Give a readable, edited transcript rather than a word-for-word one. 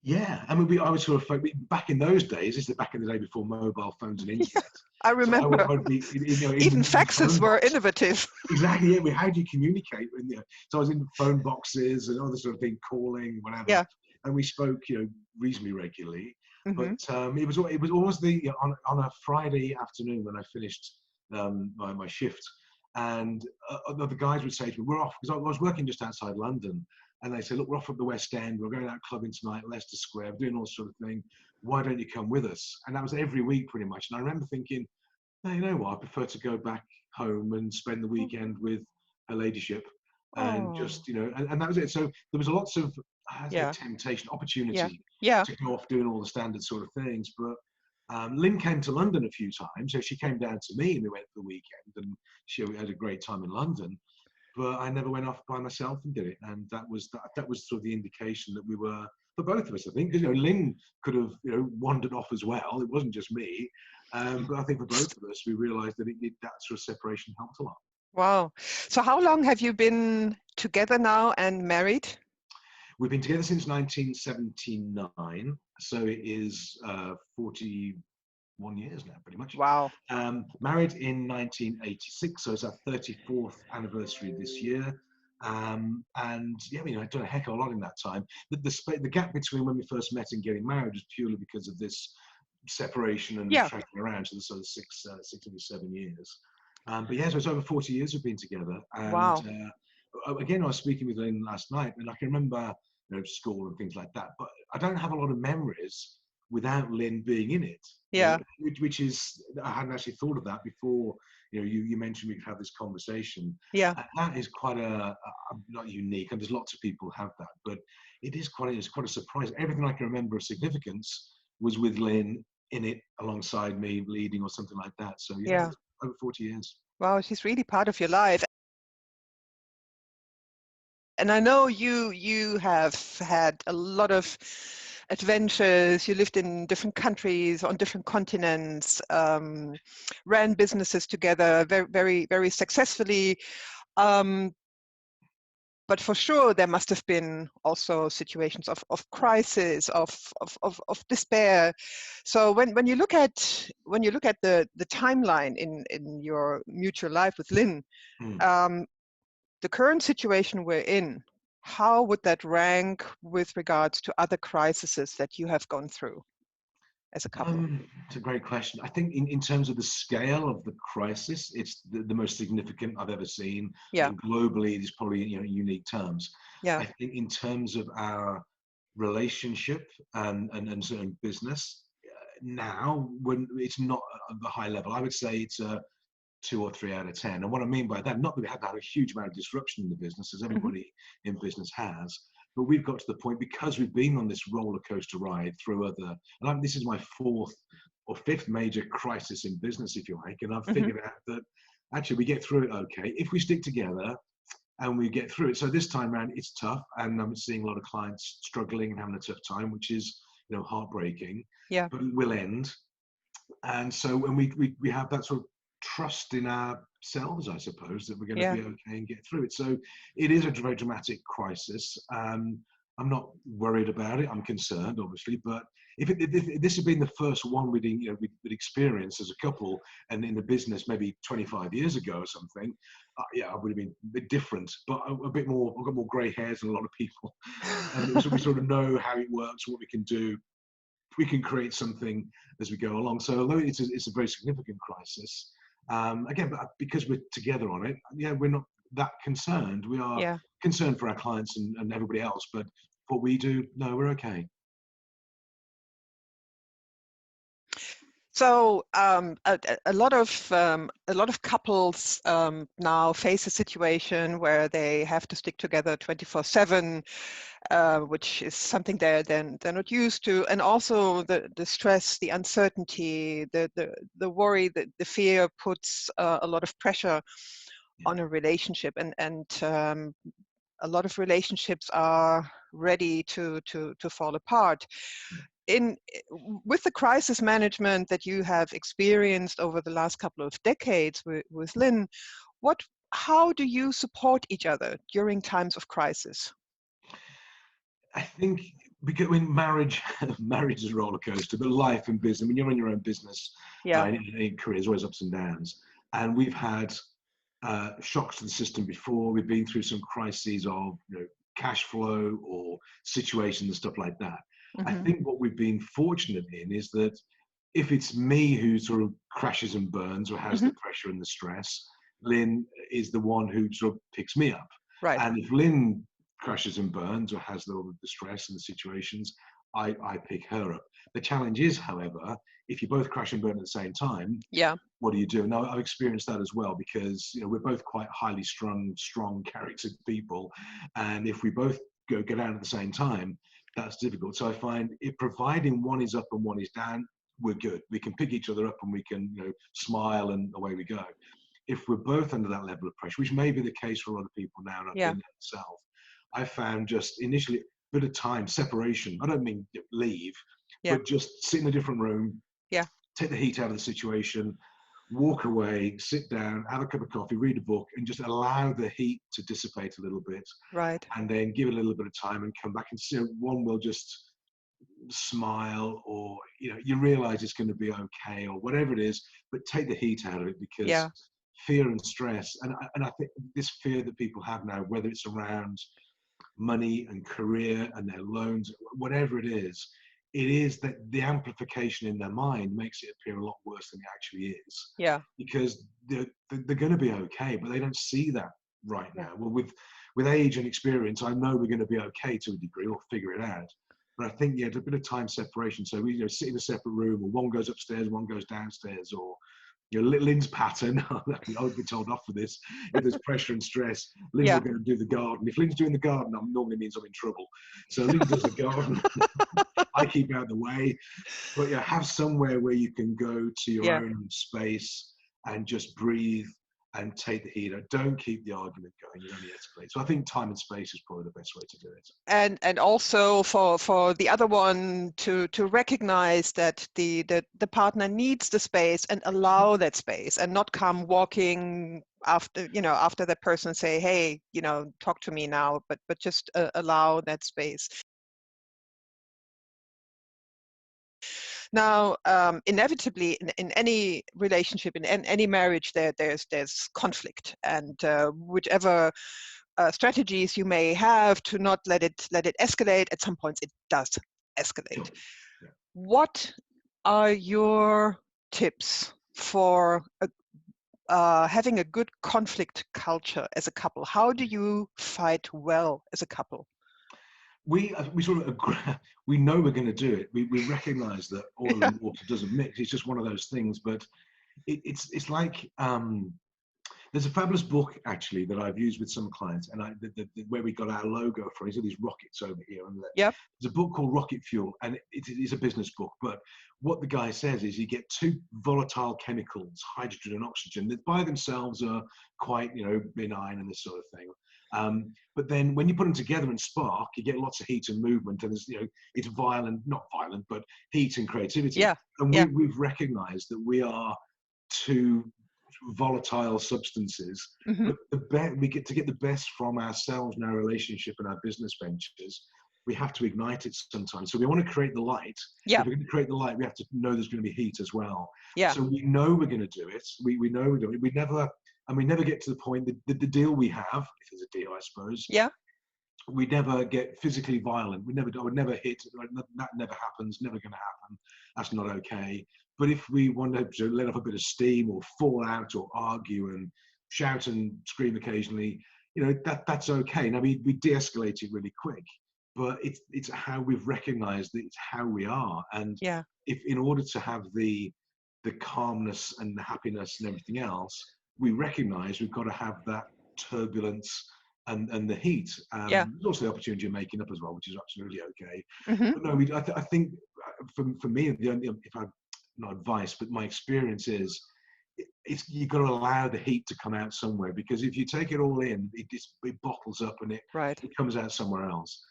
Yeah, I mean, I was sort of back in those days. This is back in the day before mobile phones and Yeah, internet. I So remember. I would be, Even in the faxes phone were box. innovative. Exactly. Yeah. How do you communicate? So I was in phone boxes and other sort of thing, calling, whatever, Yeah. and we spoke, reasonably regularly. But Hmm. it was always on a Friday afternoon when I finished my shift, and the guys would say to me, "We're off," because I was working just outside London. And they said, "Look, we're off at the West End. We're going out clubbing tonight, Leicester Square, we're doing all sort of thing. Why don't you come with us?" And that was every week pretty much. And I remember thinking, "No, you know what? I prefer to go back home and spend the weekend with her ladyship." And Oh, just, and that was it. So there was lots of, yeah, temptation, yeah, opportunity yeah. to go off doing all the standard sort of things. But Lynn came to London a few times. So she came down to me and we went for the weekend and she had a great time in London. But I never went off by myself and did it, and that was sort of the indication that we were, for both of us, I think, because Lynn could have wandered off as well. It wasn't just me, but I think for both of us, we realised that that sort of separation helped a lot. Wow. So how long have you been together now and married? We've been together since 1979, so it is 41 years now, pretty much. Wow. Married in 1986, so it's our 34th anniversary this year. And yeah, I've done a heck of a lot in that time. The gap between when we first met and getting married was purely because of this separation and Yeah. tracking around, so the sort of 7 years. But yeah, so it's over 40 years we've been together. And Wow. again, I was speaking with Lynn last night, and I can remember school and things like that. But I don't have a lot of memories without Lynn being in it. Yeah. Which is, I hadn't actually thought of that before. You mentioned we could have this conversation. Yeah. And that is quite not unique, and there's lots of people have that, but it's quite a surprise. Everything I can remember of significance was with Lynn in it alongside me leading or something like that. So yeah, Yeah. it's over 40 years. Wow, she's really part of your life. And I know you have had a lot of adventures. You lived in different countries, on different continents, ran businesses together very, very, very successfully. Um, but for sure, there must have been also situations of crisis, of despair. So when you look at the timeline in your mutual life with Lynn, Mm. um, the current situation we're in, how would that rank with regards to other crises that you have gone through as a couple? It's a great question. I think in terms of the scale of the crisis, it's the most significant I've ever seen. I Yeah, think globally, there's probably unique terms. yeah, I think in terms of our relationship and certain business, now when it's not at the high level, I would say it's a 2 or 3 out of 10. And what I mean by that, not that we have had a huge amount of disruption in the business, as hmm, everybody in business has, but we've got to the point because we've been on this roller coaster ride through this is my fourth or fifth major crisis in business, if you like, and I've hmm, figured out that actually we get through it okay if we stick together and we get through it. So this time around, it's tough, and I'm seeing a lot of clients struggling and having a tough time, which is heartbreaking, yeah, but it will end. And so when we have that sort of trust in ourselves, I suppose, that we're going to yeah. be okay and get through it. So it is a very dramatic crisis. I'm not worried about it. I'm concerned, obviously, but if this had been the first one we'd experienced as a couple and in the business maybe 25 years ago or something, yeah, I would have been a bit different, but a bit more. I've got more grey hairs than a lot of people, and so we sort of know how it works, what we can do. We can create something as we go along. So although it's a very significant crisis, again, but because we're together on it, yeah, we're not that concerned. We are Yeah. concerned for our clients and everybody else, but what we do, no, we're okay. So a lot of couples now face a situation where they have to stick together 24/7, which is something they're not used to, and also the stress, the uncertainty, the worry, the fear puts a lot of pressure Yeah. on a relationship, and a lot of relationships are ready to fall apart. In with the crisis management that you have experienced over the last couple of decades with Lynn, how do you support each other during times of crisis? I think because when marriage, marriage is a roller coaster, but life and business, when you're in your own business, Yeah. in career, there's always ups and downs. And we've had shocks to the system before. We've been through some crises of, cash flow or situations and stuff like that. I Hmm. think what we've been fortunate in is that if it's me who sort of crashes and burns or has Hmm. the pressure and the stress, Lynn is the one who sort of picks me up. Right. And if Lynn crashes and burns or has the stress and the situations, I pick her up. The challenge is, however, if you both crash and burn at the same time, Yeah. what do you do? Now, I've experienced that as well because we're both quite highly strong character people, and if we both go down at the same time, that's difficult. So I find if providing one is up and one is down, we're good. We can pick each other up and we can smile and away we go. If we're both under that level of pressure, which may be the case for a lot of people now, and I've Yeah. been there myself, I found just initially a bit of time separation. I don't mean leave, Yeah. but just sit in a different room, Yeah. take the heat out of the situation, walk away, sit down, have a cup of coffee, read a book, and just allow the heat to dissipate a little bit, Right. and then give it a little bit of time and come back and see. One will just smile, or you realize it's going to be okay, or whatever it is, but take the heat out of it because Yeah. fear and stress, and I think this fear that people have now, whether it's around money and career and their loans, whatever it is that the amplification in their mind makes it appear a lot worse than it actually is. Yeah. Because they're going to be okay, but they don't see that right Yeah. now. Well, with age and experience, I know we're going to be okay to a degree. We'll figure it out. But I think, a bit of time separation. So we sit in a separate room, or one goes upstairs, one goes downstairs, or Lynn's pattern, I would be told off for this. If there's pressure and stress, Lynn will Yeah. go and do the garden. If Lynn's doing the garden, that normally means I'm in trouble. So Lynn does the garden. I keep out of the way. But have somewhere where you can go to your Yeah. own space and just breathe and take the heat out. Don't keep the argument going. You only escalate. So I think time and space is probably the best way to do it. And also for the other one to recognize that the partner needs the space and allow that space, and not come walking after after that person, say, hey, talk to me now, but just allow that space. Now, inevitably, in any relationship, in any marriage, there's conflict, and whichever strategies you may have to not let it escalate, at some points it does escalate. Sure. Yeah. What are your tips for having a good conflict culture as a couple? How do you fight well as a couple? We sort of agree, we know we're going to do it. We recognize that oil Yeah. and water doesn't mix. It's just one of those things. But it's like there's a fabulous book actually that I've used with some clients, and where we got our logo from. These are these rockets over here, and Yep. there's a book called Rocket Fuel, and it is a business book. But what the guy says is you get two volatile chemicals, hydrogen and oxygen, that by themselves are quite benign and this sort of thing. But then when you put them together and spark, you get lots of heat and movement, and there's it's violent, not violent, but heat and creativity. Yeah. And Yeah. we've recognized that we are two volatile substances, Hmm. but we get the best from ourselves and our relationship and our business ventures. We have to ignite it sometimes. So we want to create the light. Yeah. If we're going to create the light, we have to know there's going to be heat as well. Yeah. So we know we're going to do it. We know we're doing it. We never get to the point that the deal we have, if there's a deal, I suppose, Yeah. we never get physically violent. I would never hit. That never happens. Never going to happen. That's not okay. But if we want to let off a bit of steam or fall out or argue and shout and scream occasionally, that's okay. Now we de-escalate it really quick, but it's how we've recognized that it's how we are. And Yeah. if in order to have the calmness and the happiness and everything else, we recognize we've got to have that turbulence and the heat. Yeah. There's also the opportunity of making up as well, which is absolutely okay. Hmm. But no, I think for me, if I not advice, but my experience is, you've got to allow the heat to come out somewhere, because if you take it all in, it bottles up and it Right. comes out somewhere else.